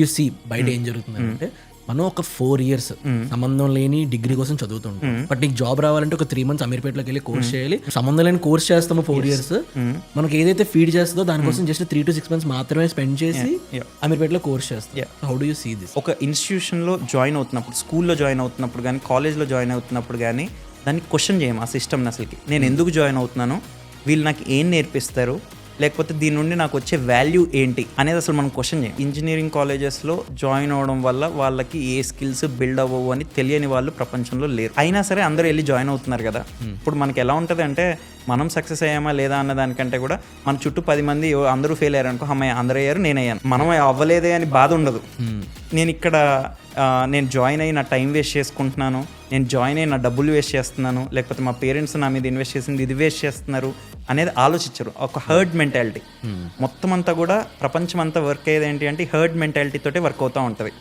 You see బయట ఏం జరుగుతుంది అంటే మనం ఒక 4 years సంబంధం లేని డిగ్రీ కోసం చదువుతుంటాం. బట్ నీకు జాబ్ రావాలంటే ఒక 3 months అమీర్పేటలోకి వెళ్ళి కోర్స్ చేయాలి. సంబంధం లేని కోర్స్ చేస్తాము 4 years. మనకి ఏదైతే ఫీడ్ చేస్తుందో దానికోసం జస్ట్ 3 to 6 months మాత్రమే స్పెండ్ చేసి అమీర్పేటలో కోర్స్ చేస్తాం. How do you see this? ఒక ఇన్స్టిట్యూషన్లో జాయిన్ అవుతున్నప్పుడు, స్కూల్లో జాయిన్ అవుతున్నప్పుడు కానీ, కాలేజ్లో జాయిన్ అవుతున్నప్పుడు కానీ దాన్ని క్వశ్చన్ చేయము ఆ సిస్టమ్ని. అసలుకి నేను ఎందుకు జాయిన్ అవుతున్నాను, వీళ్ళు నాకు ఏం నేర్పిస్తారు, లేకపోతే దీని నుండి నాకు వచ్చే వాల్యూ ఏంటి అనేది అసలు మనం క్వశ్చన్ చేయం. ఇంజనీరింగ్ కాలేజెస్లో జాయిన్ అవ్వడం వల్ల వాళ్ళకి ఏ స్కిల్స్ బిల్డ్ అవ్వవు అని తెలియని వాళ్ళు ప్రపంచంలో లేరు. అయినా సరే అందరూ వెళ్ళి జాయిన్ అవుతున్నారు కదా. ఇప్పుడు మనకి ఎలా ఉంటుంది అంటే మనం సక్సెస్ అయ్యామా లేదా అన్న దానికంటే కూడా మన చుట్టూ 10 మంది అందరూ ఫెయిల్ అయ్యారు అనుకో, అమ్మాయి అందరూ అయ్యారు నేను అయ్యాను, మనం అవ్వలేదే అని బాధ ఉండదు. నేను ఇక్కడ నేను జాయిన్ అయ్యి నా టైం వేస్ట్ చేసుకుంటున్నాను, నేను జాయిన్ అయ్యి నా డబ్బులు వేస్ట్ చేస్తున్నాను, లేకపోతే మా పేరెంట్స్ నా మీద ఇన్వెస్ట్ చేసింది ఇది వేస్ట్ చేస్తున్నారు అనేది ఆలోచించరు. ఒక హర్డ్ మెంటాలిటీ మొత్తం అంతా కూడా ప్రపంచం అంతా వర్క్ అయ్యేది ఏంటి అంటే హర్డ్ మెంటాలిటీ తోటే వర్క్ అవుతూ ఉంటుంది.